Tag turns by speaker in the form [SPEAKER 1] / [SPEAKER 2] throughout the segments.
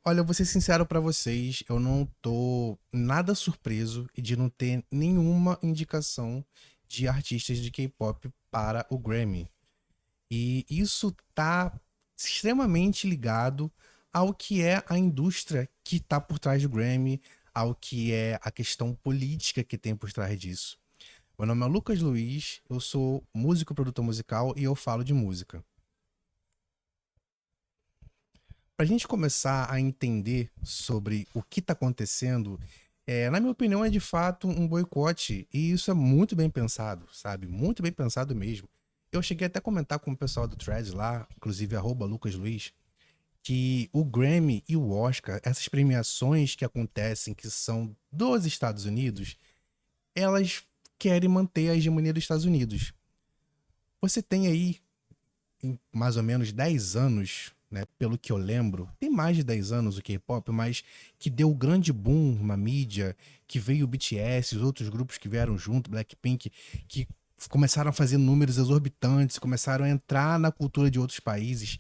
[SPEAKER 1] Olha, eu vou ser sincero pra vocês, eu não tô nada surpreso de não ter nenhuma indicação de artistas de K-pop para o Grammy. E isso tá extremamente ligado ao que é a indústria que tá por trás do Grammy, ao que é a questão política que tem por trás disso. Meu nome é Lucas Luiz, eu sou músico e produtor musical e eu falo de música. Para a gente começar a entender sobre o que está acontecendo, na minha opinião, é de fato um boicote. E isso é muito bem pensado, sabe? Muito bem pensado mesmo. Eu cheguei até a comentar com o pessoal do Threads lá, inclusive @LucasLuiz, que o Grammy e o Oscar, essas premiações que acontecem, que são dos Estados Unidos, elas querem manter a hegemonia dos Estados Unidos. Você tem aí em mais ou menos 10 anos, né, pelo que eu lembro, tem mais de 10 anos o K-pop, mas que deu grande boom na mídia, que veio o BTS, os outros grupos que vieram junto, Blackpink, que começaram a fazer números exorbitantes, começaram a entrar na cultura de outros países.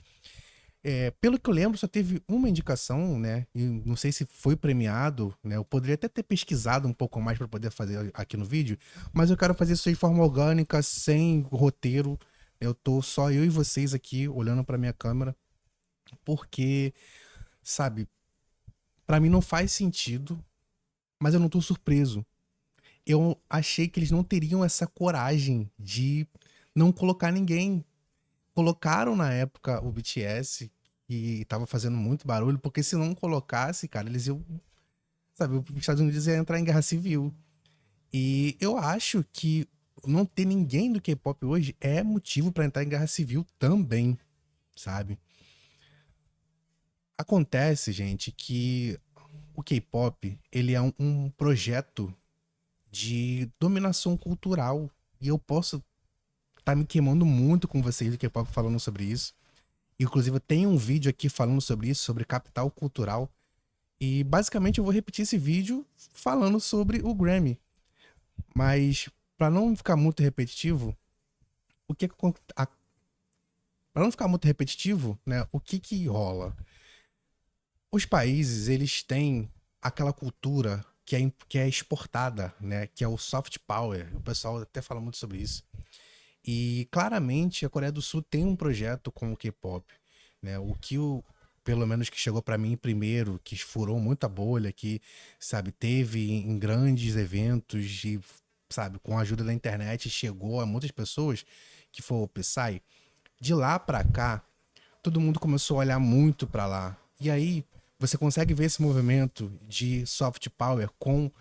[SPEAKER 1] Pelo que eu lembro, só teve uma indicação, né? E não sei se foi premiado, né? Eu poderia até ter pesquisado um pouco mais para poder fazer aqui no vídeo, mas eu quero fazer isso de forma orgânica, sem roteiro. Eu tô só eu e vocês aqui olhando para minha câmera, porque, sabe, para mim não faz sentido, mas eu não tô surpreso. Eu achei que eles não teriam essa coragem de não colocar ninguém. Colocaram na época o BTS, que tava fazendo muito barulho, porque se não colocasse, cara, eles iam, sabe, os Estados Unidos ia entrar em guerra civil. E eu acho que não ter ninguém do K-pop hoje é motivo pra entrar em guerra civil também, sabe? Acontece, gente, que o K-pop, ele é um projeto de dominação cultural. E eu posso estar me queimando muito com vocês do K-pop falando sobre isso. Inclusive, eu tenho um vídeo aqui falando sobre isso, sobre capital cultural. E basicamente eu vou repetir esse vídeo falando sobre o Grammy. Mas para não ficar muito repetitivo, o que para não ficar muito repetitivo, né? O que rola? Os países, eles têm aquela cultura que é exportada, né? Que é o soft power. O pessoal até fala muito sobre isso. E claramente a Coreia do Sul tem um projeto com o K-pop, né? Pelo menos que chegou pra mim primeiro, que furou muita bolha, que, sabe, teve em grandes eventos e, sabe, com a ajuda da internet chegou a muitas pessoas, que foi o Psy. De lá pra cá, todo mundo começou a olhar muito pra lá. E aí você consegue ver esse movimento de soft power com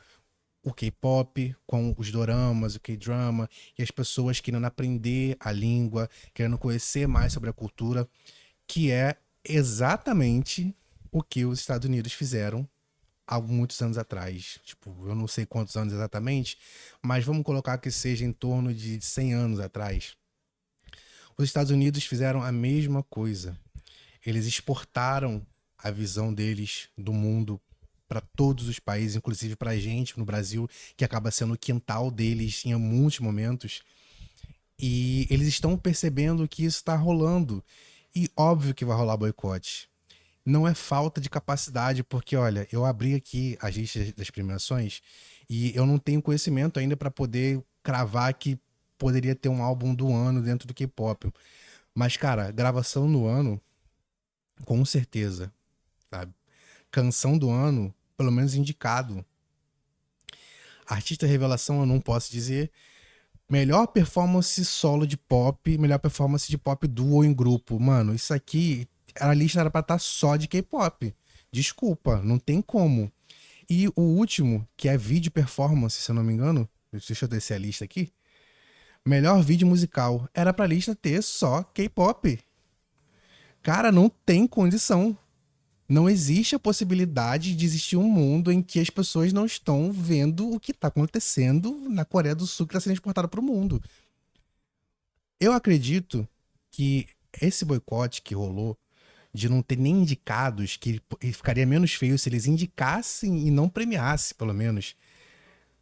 [SPEAKER 1] o K-pop, com os doramas, o K-drama, e as pessoas querendo aprender a língua, querendo conhecer mais sobre a cultura, que é exatamente o que os Estados Unidos fizeram há muitos anos atrás. Tipo, eu não sei quantos anos exatamente, mas vamos colocar que seja em torno de 100 anos atrás. Os Estados Unidos fizeram a mesma coisa. Eles exportaram a visão deles do mundo para todos os países, inclusive para a gente no Brasil, que acaba sendo o quintal deles em muitos momentos. E eles estão percebendo que isso está rolando. E óbvio que vai rolar boicote. Não é falta de capacidade, porque olha, eu abri aqui as listas das premiações e eu não tenho conhecimento ainda para poder cravar que poderia ter um álbum do ano dentro do K-pop. Mas, cara, gravação no ano, com certeza, sabe? Canção do ano, pelo menos indicado. Artista revelação eu não posso dizer. Melhor performance solo de pop, melhor performance de pop duo em grupo. Mano, isso aqui, a lista era pra estar só de K-pop. Desculpa, não tem como. E o último, que é vídeo performance, se eu não me engano, deixa eu descer a lista aqui. Melhor vídeo musical. Era pra lista ter só K-pop. Cara, não tem condição. Não existe a possibilidade de existir um mundo em que as pessoas não estão vendo o que está acontecendo na Coreia do Sul que está sendo exportado para o mundo. Eu acredito que esse boicote que rolou de não ter nem indicados, que ficaria menos feio se eles indicassem e não premiassem, pelo menos,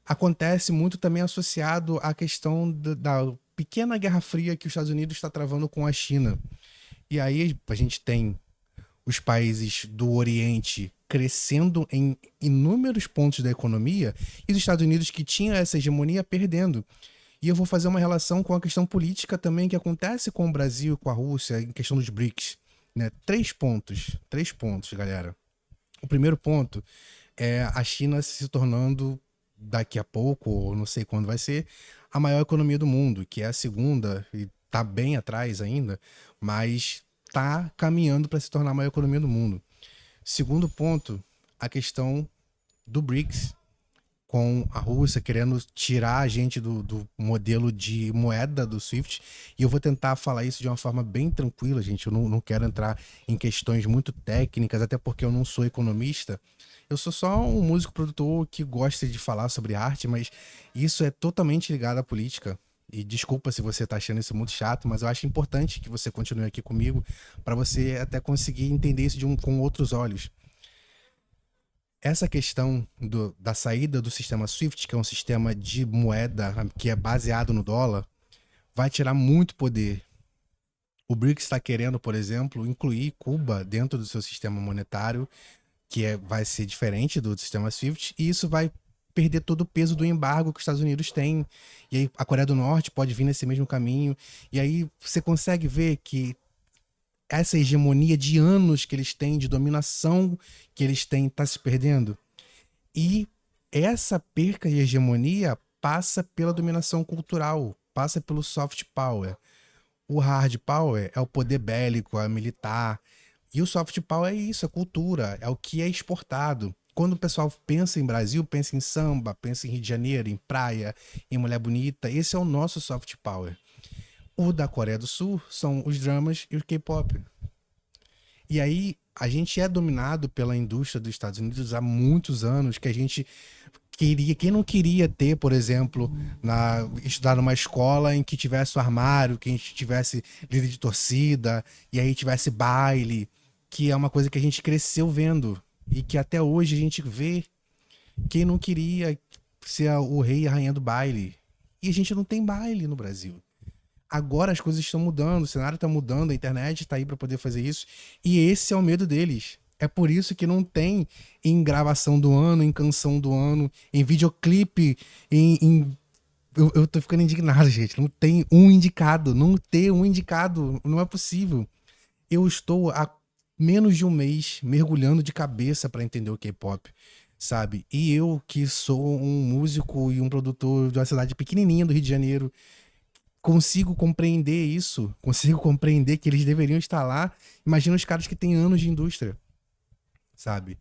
[SPEAKER 1] acontece muito também associado à questão da pequena guerra fria que os Estados Unidos está travando com a China. E aí a gente tem os países do Oriente crescendo em inúmeros pontos da economia e os Estados Unidos, que tinha essa hegemonia, perdendo. E eu vou fazer uma relação com a questão política também que acontece com o Brasil e com a Rússia em questão dos BRICS. Né? Três pontos, galera. O primeiro ponto é a China se tornando, daqui a pouco, ou não sei quando vai ser, a maior economia do mundo, que é a segunda, e tá bem atrás ainda, mas tá caminhando para se tornar a maior economia do mundo. Segundo ponto, a questão do BRICS, com a Rússia querendo tirar a gente do modelo de moeda do SWIFT. E eu vou tentar falar isso de uma forma bem tranquila, gente. Eu não quero entrar em questões muito técnicas, até porque eu não sou economista. Eu sou só um músico produtor que gosta de falar sobre arte, mas isso é totalmente ligado à política. E desculpa se você está achando isso muito chato, mas eu acho importante que você continue aqui comigo para você até conseguir entender isso com outros olhos. Essa questão da saída do sistema SWIFT, que é um sistema de moeda que é baseado no dólar, vai tirar muito poder. O BRICS está querendo, por exemplo, incluir Cuba dentro do seu sistema monetário, que vai ser diferente do sistema SWIFT, e isso vai perder todo o peso do embargo que os Estados Unidos têm. E aí a Coreia do Norte pode vir nesse mesmo caminho. E aí você consegue ver que essa hegemonia de anos que eles têm, de dominação que eles têm, está se perdendo. E essa perca de hegemonia passa pela dominação cultural, passa pelo soft power. O hard power é o poder bélico, é militar. E o soft power é isso, é cultura, é o que é exportado. Quando o pessoal pensa em Brasil, pensa em samba, pensa em Rio de Janeiro, em praia, em mulher bonita. Esse é o nosso soft power. O da Coreia do Sul são os dramas e o K-pop. E aí, a gente é dominado pela indústria dos Estados Unidos há muitos anos, que a gente queria, quem não queria ter, por exemplo, estudar numa escola em que tivesse o armário, que a gente tivesse líder de torcida, e aí tivesse baile, que é uma coisa que a gente cresceu vendo, e que até hoje a gente vê quem não queria ser o rei e a rainha do baile. E a gente não tem baile no Brasil. Agora as coisas estão mudando, o cenário está mudando, a internet está aí para poder fazer isso. E esse é o medo deles. É por isso que não tem em gravação do ano, em canção do ano, em videoclipe, eu tô ficando indignado, gente. Não tem um indicado. Não ter um indicado não é possível. Eu estou há menos de um mês mergulhando de cabeça para entender o K-pop, sabe? E eu, que sou um músico e um produtor de uma cidade pequenininha do Rio de Janeiro, consigo compreender isso, consigo compreender que eles deveriam estar lá. Imagina os caras que têm anos de indústria, sabe?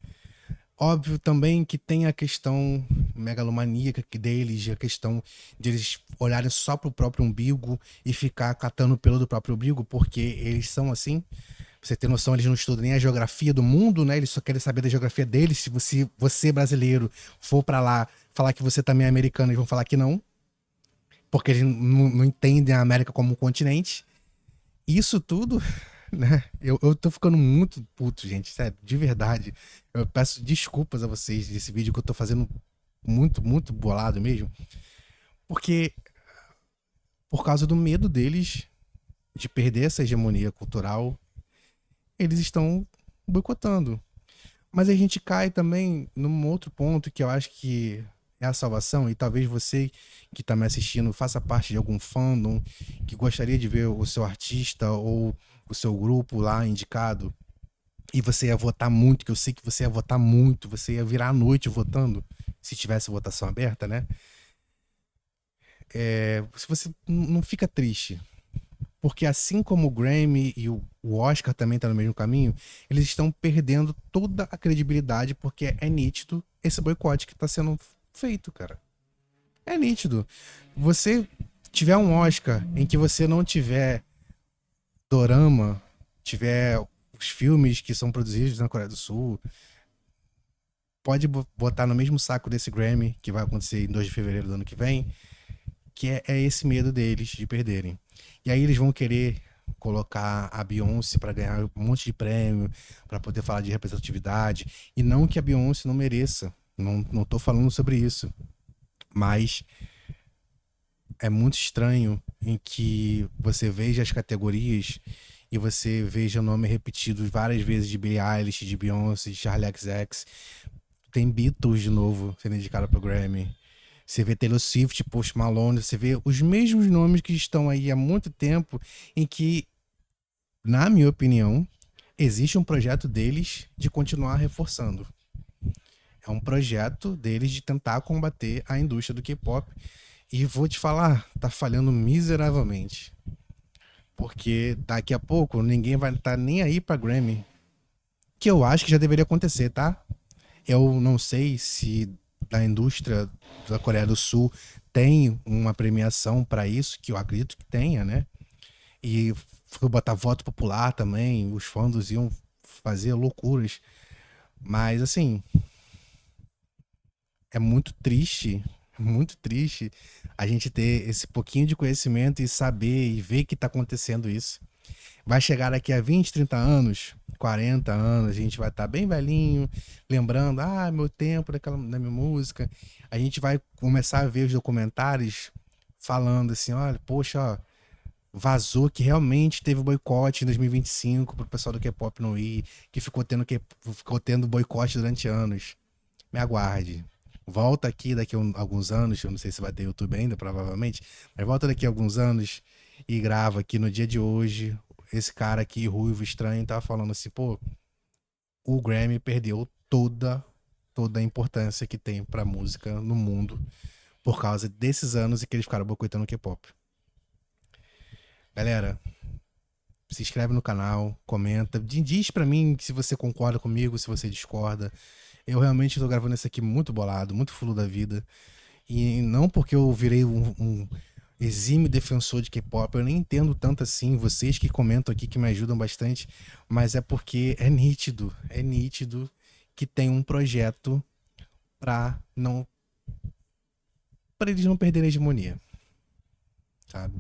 [SPEAKER 1] Óbvio também que tem a questão megalomaníaca deles, a questão de eles olharem só pro próprio umbigo e ficar catando pelo do próprio umbigo, porque eles são assim. Pra você ter noção, eles não estudam nem a geografia do mundo, né? Eles só querem saber da geografia deles. Se você brasileiro for para lá falar que você também é americano, eles vão falar que não, porque eles não entendem a América como um continente. Isso tudo, né? Eu tô ficando muito puto, gente, sério, de verdade. Eu peço desculpas a vocês desse vídeo que eu tô fazendo muito, muito bolado mesmo, porque por causa do medo deles de perder essa hegemonia cultural, eles estão boicotando. Mas a gente cai também num outro ponto que eu acho que é a salvação, e talvez você que está me assistindo faça parte de algum fandom que gostaria de ver o seu artista ou o seu grupo lá indicado, e você ia votar muito, que eu sei que você ia votar muito, você ia virar a noite votando, se tivesse votação aberta, né? Se você não fica triste, porque assim como o Grammy e o Oscar também tá no mesmo caminho, eles estão perdendo toda a credibilidade, porque é nítido esse boicote que tá sendo feito, cara. É nítido. Você tiver um Oscar em que você não tiver dorama, tiver os filmes que são produzidos na Coreia do Sul, pode botar no mesmo saco desse Grammy, que vai acontecer em 2 de fevereiro do ano que vem, que é esse medo deles de perderem. E aí eles vão querer colocar a Beyoncé para ganhar um monte de prêmio, para poder falar de representatividade, e não que a Beyoncé não mereça, não tô falando sobre isso, mas é muito estranho em que você veja as categorias e você veja o nome repetido várias vezes de Billie Eilish, de Beyoncé, de Charli XCX. Tem Beatles de novo sendo indicado pro Grammy. Você vê Taylor Swift, Post Malone, você vê os mesmos nomes que estão aí há muito tempo, em que, na minha opinião, existe um projeto deles de continuar reforçando. É um projeto deles de tentar combater a indústria do K-pop. E vou te falar, tá falhando miseravelmente. Porque daqui a pouco ninguém vai estar nem aí pra Grammy. Que eu acho que já deveria acontecer, tá? Eu não sei se da indústria da Coreia do Sul tem uma premiação pra isso, que eu acredito que tenha, né? E foi botar voto popular também, os fãs iam fazer loucuras. Mas assim, é muito triste a gente ter esse pouquinho de conhecimento e saber e ver que tá acontecendo isso. Vai chegar daqui a 20, 30 anos, 40 anos, a gente vai estar bem velhinho, lembrando, meu tempo da minha música. A gente vai começar a ver os documentários falando assim, olha, poxa, ó, vazou que realmente teve boicote em 2025 pro pessoal do K-pop não ir, ficou tendo boicote durante anos. Me aguarde. Volta aqui daqui a alguns anos, eu não sei se vai ter YouTube ainda, provavelmente, mas volta daqui a alguns anos e grava aqui no dia de hoje. Esse cara aqui, ruivo, estranho, tava falando assim, pô, o Grammy perdeu toda a importância que tem pra música no mundo por causa desses anos em que eles ficaram boicotando o K-pop. Galera, se inscreve no canal, comenta, diz pra mim se você concorda comigo, se você discorda. Eu realmente tô gravando isso aqui muito bolado, muito fulo da vida. E não porque eu virei um exímio defensor de K-pop, eu nem entendo tanto assim, vocês que comentam aqui que me ajudam bastante, mas é porque é nítido que tem um projeto pra não para eles não perderem a hegemonia, sabe?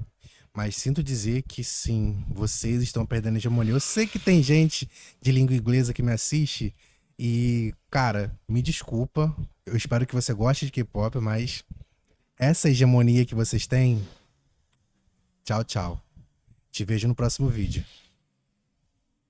[SPEAKER 1] Mas sinto dizer que sim, vocês estão perdendo a hegemonia. Eu sei que tem gente de língua inglesa que me assiste e, cara, me desculpa. Eu espero que você goste de K-pop, mas essa hegemonia que vocês têm, tchau, tchau. Te vejo no próximo vídeo.